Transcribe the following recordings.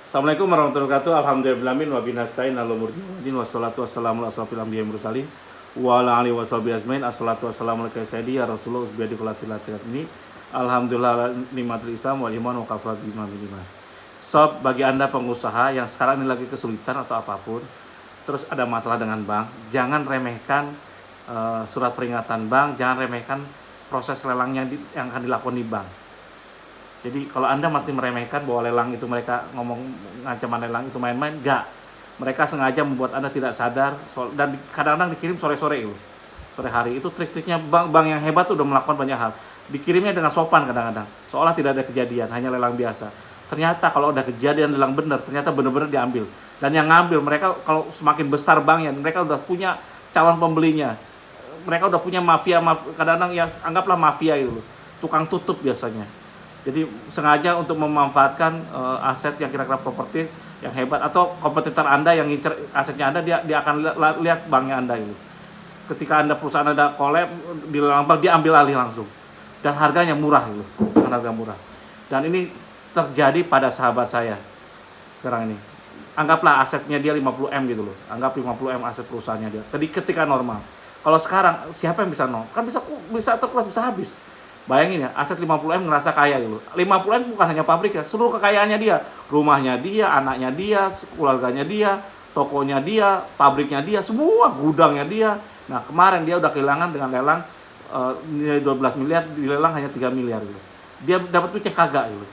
Assalamualaikum warahmatullahi wabarakatuh. Alhamdulillahirabbil wa binastain ala murjin wassalatu wassalamu ala asrofil anbiya'i mursalin wa ala alihi washabihi ajmain. Assalatu wassalamu ala sayyidi ya Rasulullah usbiyadi qulatilat ini. Alhamdulillah nikmatul Islam wal iman wa kafara bima minima. Sob, bagi Anda pengusaha yang sekarang ini lagi kesulitan atau apapun, terus ada masalah dengan bank, jangan remehkan surat peringatan bank, jangan remehkan proses lelang yang akan dilakukan di bank. Jadi kalau Anda masih meremehkan bahwa lelang itu mereka ngomong ancaman lelang itu main-main, enggak. Mereka sengaja membuat Anda tidak sadar dan kadang-kadang dikirim sore-sore itu. Sore hari itu trik-triknya bank yang hebat tuh udah melakukan banyak hal. Dikirimnya dengan sopan kadang-kadang, seolah tidak ada kejadian, hanya lelang biasa. Ternyata kalau ada kejadian lelang benar, ternyata benar-benar diambil. Dan yang ngambil mereka kalau semakin besar banknya, mereka udah punya calon pembelinya. Mereka udah punya mafia, kadang-kadang ya anggaplah mafia itu, tukang tutup biasanya. Jadi sengaja untuk memanfaatkan aset yang kira-kira properti yang hebat atau kompetitor Anda yang ngincer asetnya Anda, dia akan lihat banknya Anda itu. Ketika Anda perusahaan Anda collab di lelang bank, dia ambil alih langsung. Dan harganya murah gitu, dengan harga murah. Dan ini terjadi pada sahabat saya sekarang ini. Anggaplah asetnya dia 50M gitu loh. Anggap 50M aset perusahaannya dia. Jadi ketika normal. Kalau sekarang siapa yang bisa nol? Kan bisa terkuras, bisa habis. Bayangin ya, aset 50M ngerasa kaya gitu. 50M bukan hanya pabrik ya, seluruh kekayaannya dia. Rumahnya dia, anaknya dia, keluarganya dia, tokonya dia, pabriknya dia, semua gudangnya dia. Nah kemarin dia udah kehilangan dengan lelang nilai 12 miliar, dilelang hanya 3 miliar gitu. Dia dapat duitnya kagak gitu.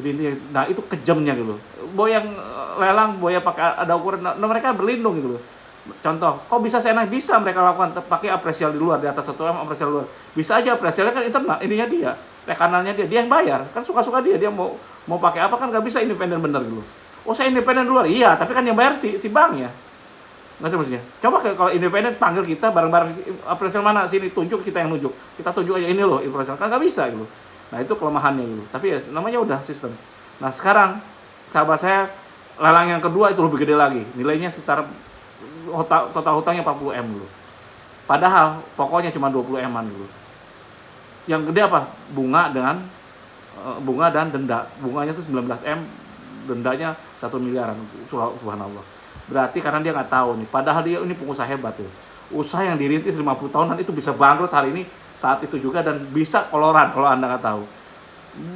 Jadi nah itu kejamnya gitu. Boy yang lelang, boy pakai ada ukuran, nah mereka berlindung gitu loh. Contoh, kok bisa seenak bisa mereka lakukan pakai apresial di luar, di atas 1M apresial luar. Bisa aja apresialnya kan internal, ininya dia, rekanannya dia yang bayar, kan suka-suka dia mau pakai apa kan nggak bisa independen bener gitu. Oh saya independen luar, iya, tapi kan yang bayar si banknya. Ngerti maksudnya? Coba kalau independen panggil kita bareng-bareng apresial mana sini, tunjuk, kita yang nunjuk, kita tunjuk aja ini loh apresial, kan nggak bisa gitu. Nah itu kelemahannya gitu. Tapi ya namanya udah sistem. Nah sekarang sahabat saya lelang yang kedua itu lebih gede lagi, nilainya sekitar total hutangnya 40M dulu. Padahal pokoknya cuma 20M-an dulu. Yang gede apa? Bunga dan denda. Bunganya itu 19M, dendanya 1 miliaran. Subhanallah. Berarti karena dia nggak tahu nih. Padahal dia ini pengusaha hebat tuh. Usaha yang dirintis 50 tahunan itu bisa bangkrut hari ini saat itu juga dan bisa koloran kalau Anda nggak tahu.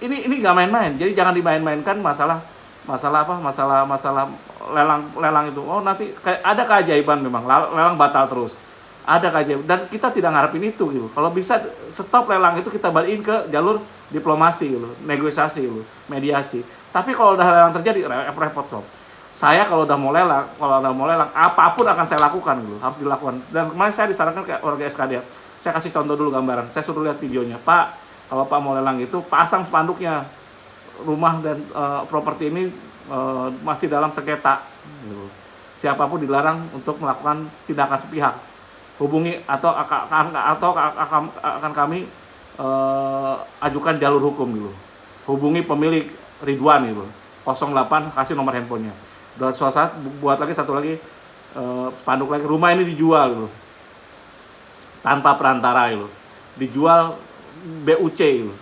Ini nggak main-main. Jadi jangan dimain-mainkan masalah lelang itu. Oh nanti ada keajaiban, memang lelang batal terus, ada keajaiban dan kita tidak ngarepin itu gitu. Kalau bisa stop lelang itu, kita balikin ke jalur diplomasi gitu, negosiasi gitu, mediasi. Tapi kalau udah lelang terjadi repot sob. Saya kalau udah mau lelang apapun akan saya lakukan gitu, harus dilakukan. Dan kemarin saya disarankan ke warga SKD, saya kasih contoh dulu gambaran, saya suruh lihat videonya. Pak, kalau Pak mau lelang itu pasang spanduknya, rumah dan properti ini masih dalam sengketa. Siapapun dilarang untuk melakukan tindakan sepihak. Hubungi atau akan kami ajukan jalur hukum dulu. Hubungi pemilik Ridwan gitu. 08 kasih nomor handphonenya. Dan suatu saat buat lagi satu lagi spanduk lagi, rumah ini dijual gitu. Tanpa perantara gitu. Dijual BUC gitu.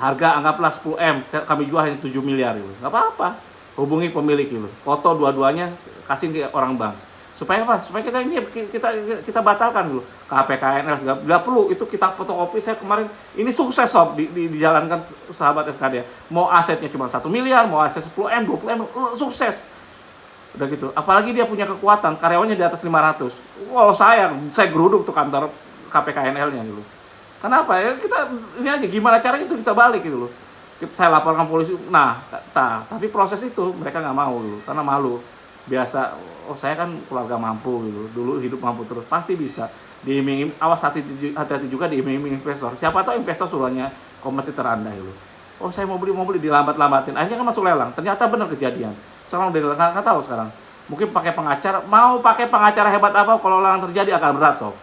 Harga anggaplah 10M, kami jual hanya 7 miliar gitu. Nggak apa-apa. Hubungi pemilik gitu. Foto dua-duanya kasih ke orang bank. Supaya apa? Supaya kita batalkan dulu. KPKNL segala. Nggak perlu itu kita fotokopi. Saya kemarin ini sukses sob dijalankan sahabat SKD. Mau asetnya cuma 1 miliar, mau aset 10M, 20M, sukses. Udah gitu. Apalagi dia punya kekuatan, karyawannya di atas 500. Wow, saya geruduk tuh kantor KPKNL-nya gitu. Kenapa ya, kita ini aja gimana caranya itu kita balik gitu loh. Saya laporkan polisi. Nah, tapi proses itu mereka nggak mau gitu, karena malu. Biasa, oh saya kan keluarga mampu gitu, dulu hidup mampu terus, pasti bisa. Diiming-iming, awas hati-hati juga diiming-iming investor. Siapa tahu investor suruhnya kompetitor Anda gitu. Oh saya mau beli dilambat-lambatin. Akhirnya kan masuk lelang. Ternyata benar kejadian. Sekarang udah nggak tahu sekarang. Mungkin pakai pengacara, mau pakai pengacara hebat apa, kalau lelang terjadi akan berat sob.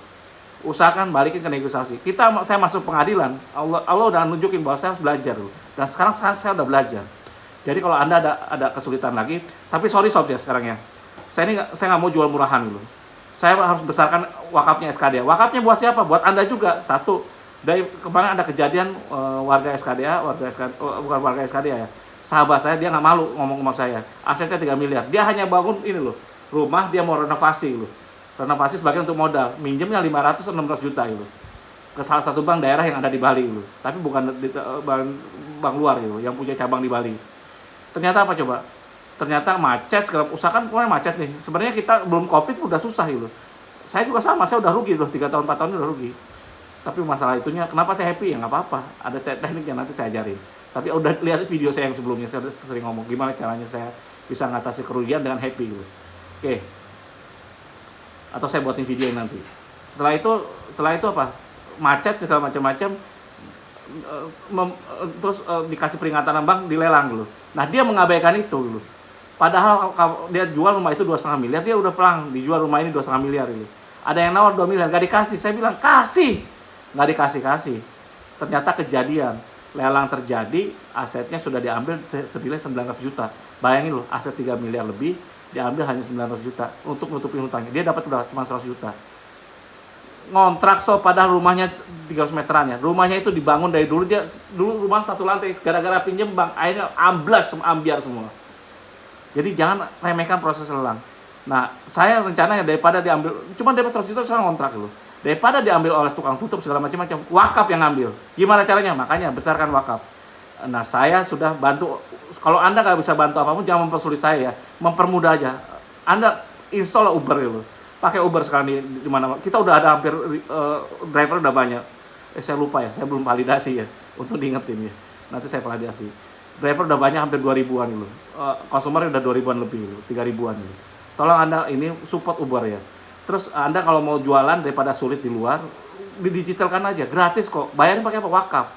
Usahakan balikin ke negosiasi. Saya masuk pengadilan, Allah udah nunjukin bahwa saya harus belajar dulu. Dan sekarang saya udah belajar. Jadi kalau Anda ada kesulitan lagi, tapi sorry sob ya sekarang ya. Saya nggak mau jual murahan dulu. Saya harus besarkan wakafnya SKDA. Wakafnya buat siapa? Buat Anda juga. Satu, dari kemarin ada kejadian warga SKDA, bukan warga SKDA ya. sahabat saya, dia nggak malu ngomong sama saya, asetnya 3 miliar, dia hanya bangun ini loh, rumah, dia mau renovasi loh, renovasi sebagian untuk modal, minjemnya 500 atau 600 juta gitu, ke salah satu bank daerah yang ada di Bali gitu, tapi bukan di, bank luar gitu, yang punya cabang di Bali. Ternyata apa coba? Ternyata macet, segala usahakan kemarin macet nih. Sebenarnya kita belum COVID udah susah gitu. Saya juga sama, saya udah rugi tuh 3 tahun 4 tahun udah rugi. Tapi masalah itunya, kenapa saya happy ya nggak apa-apa. Ada tekniknya nanti saya ajarin. Tapi udah lihat video saya yang sebelumnya, saya udah sering ngomong gimana caranya saya bisa ngatasi kerugian dengan happy gitu. Oke. Atau saya buatin video nanti. Setelah itu apa? Macet segala macam-macam. Terus dikasih peringatan bank, dilelang dulu. Nah dia mengabaikan itu dulu. Padahal dia jual rumah itu 2,5 miliar, dia udah pelang dijual rumah ini 2,5 miliar ini. Ada yang nawar 2 miliar, gak dikasih. Saya bilang kasih, gak dikasih. Ternyata kejadian, lelang terjadi, asetnya sudah diambil senilai 900 juta. Bayangin loh, aset 3 miliar lebih diambil hanya 900 juta untuk nutupin hutangnya. Dia dapat udah cuma 100 juta. Ngontrak padahal rumahnya 300 meteran ya. Rumahnya itu dibangun dari dulu, dia dulu rumah 1 lantai, gara-gara pinjem bank akhirnya ambiar semua. Jadi jangan remehkan proses lelang. Nah, saya rencananya daripada diambil, cuma dapat 100 juta sekarang kontrak loh. Daripada diambil oleh tukang tutup segala macam-macam, wakaf yang ngambil. Gimana caranya? Makanya besarkan wakaf. Nah, saya sudah bantu. Kalau Anda nggak bisa bantu apapun, jangan mempersulit saya ya. Mempermudah aja. Anda install Uber gitu. Pakai Uber sekarang di mana-mana. Kita udah ada hampir driver udah banyak. Saya lupa ya, saya belum validasi ya untuk diingetin ya. Nanti saya validasi. Driver udah banyak, hampir 2.000-an gitu. Consumer udah 2.000-an lebih gitu, 3.000-an gitu. Tolong Anda ini support Uber ya. Terus Anda kalau mau jualan daripada sulit di luar, didigitalkan aja, gratis kok. Bayarin pakai apa? Wakaf.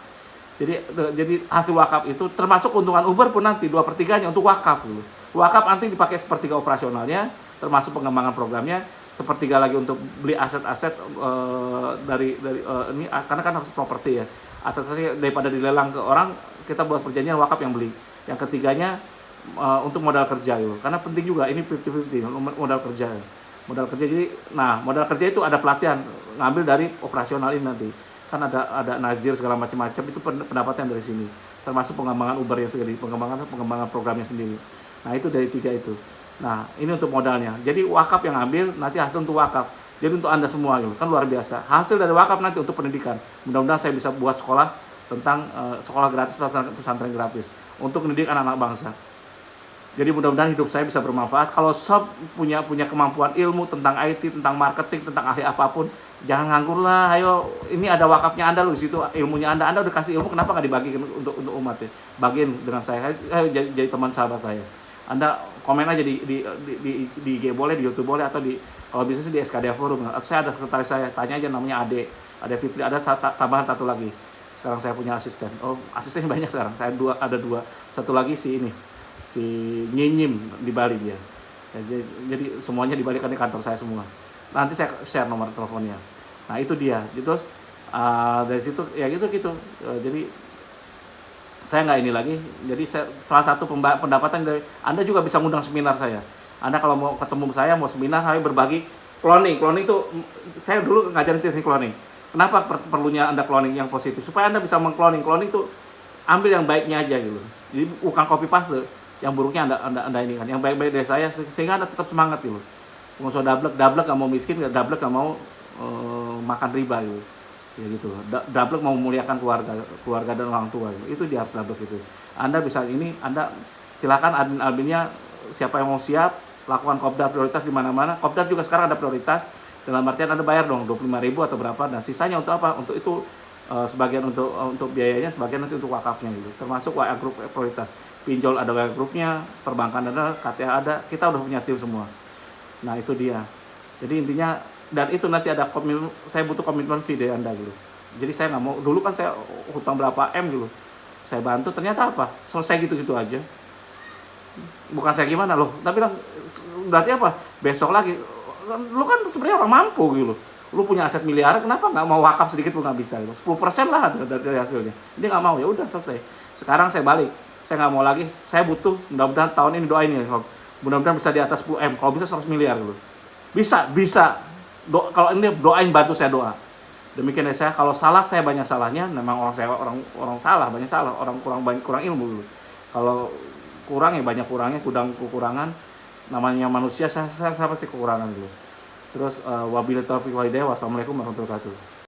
Jadi hasil wakaf itu termasuk keuntungan Uber pun nanti 2/3-nya untuk wakaf gitu. Wakaf nanti dipakai sepertiga operasionalnya, termasuk pengembangan programnya, sepertiga lagi untuk beli aset-aset dari ini karena kan harus properti ya. Aset-aset daripada dilelang ke orang, kita buat perjanjian wakaf yang beli. Yang ketiganya untuk modal kerja gitu. Karena penting juga ini 50-50 modal kerja. Modal kerja jadi, nah modal kerja itu ada pelatihan, ngambil dari operasional ini nanti. Kan ada nazir segala macam-macam, itu pendapatan dari sini. Termasuk pengembangan Uber yang sendiri, pengembangan programnya sendiri. Nah itu dari 3 itu. Nah ini untuk modalnya. Jadi wakaf yang ambil, nanti hasil untuk wakaf. Jadi untuk Anda semua gitu, kan luar biasa. Hasil dari wakaf nanti untuk pendidikan. Mudah-mudahan saya bisa buat sekolah tentang sekolah gratis, pesantren gratis untuk mendidik anak-anak bangsa. Jadi mudah-mudahan hidup saya bisa bermanfaat. Kalau sob punya kemampuan ilmu tentang IT, tentang marketing, tentang ahli apapun, jangan nganggur lah. Ayo, ini ada wakafnya Anda loh di situ, ilmunya Anda udah kasih ilmu, kenapa nggak dibagikan untuk umat ya? Bagiin dengan saya. Ayo jadi teman sahabat saya. Anda komen aja di IG boleh, di YouTube boleh, atau kalau bisa sih di SKD Forum. Saya ada sekretaris saya, tanya aja namanya Ade Fitri. Ada tambahan 1 lagi. Sekarang saya punya asisten. Oh, asistennya banyak sekarang. Saya ada 2. Satu lagi si Nyinyim di Bali dia. Jadi semuanya dibalikan di kantor saya semua. Nanti saya share nomor teleponnya. Nah itu dia. Terus dari situ ya gitu. Jadi saya nggak ini lagi. Jadi salah satu pendapatan dari Anda juga bisa ngundang seminar saya. Anda kalau mau ketemu saya, mau seminar, saya berbagi cloning. Cloning itu saya dulu ngajarin teknik cloning. Kenapa perlunya Anda cloning yang positif? Supaya Anda bisa mengcloning. Cloning itu ambil yang baiknya aja gitu. Jadi bukan copy paste. Yang buruknya anda ini kan, yang baik-baik dari saya sehingga Anda tetap semangat gitu. Pengusaha dablek nggak mau miskin, dablek nggak mau makan riba gitu. Ya gitu. Dablek mau memuliakan keluarga dan orang tua gitu. Itu dia harus dablek itu. Anda bisa ini, Anda silakan admin-adminnya siapa yang mau siap lakukan kopdar prioritas di mana-mana. Kopdar juga sekarang ada prioritas, dalam artian Anda bayar dong 25.000 atau berapa, dan sisanya untuk apa? Untuk itu sebagian untuk biayanya, sebagian nanti untuk wakafnya gitu. Termasuk WA group prioritas. Pinjol ada WA grupnya, perbankan ada, KTA ada, kita udah punya tim semua. Nah itu dia. Jadi intinya, dan itu nanti ada saya butuh komitmen fee dari Anda gitu. Jadi saya nggak mau, dulu kan saya hutang berapa M gitu, saya bantu, ternyata apa? Selesai gitu-gitu aja. Bukan saya gimana loh, tapi berarti apa? Besok lagi, lu kan sebenarnya orang mampu gitu. Lu punya aset miliar, kenapa nggak mau wakaf sedikit pun nggak bisa gitu. 10% lah dari hasilnya. Dia nggak mau, ya udah selesai. Sekarang saya balik. Saya nggak mau lagi, saya butuh, mudah-mudahan tahun ini doain ya, mudah-mudahan bisa di atas 10 M, kalau bisa 100 miliar gitu. Bisa. Kalau ini doain, bantu saya doa. Demikian ya saya, kalau salah saya banyak salahnya, memang orang salah, banyak salah, orang kurang ilmu gitu. Kalau kurang ya banyak kurangnya, kekurangan, namanya manusia, saya pasti kekurangan dulu. Terus wabillahi taufiq wal hidayah, wassalamualaikum warahmatullahi wabarakatuh.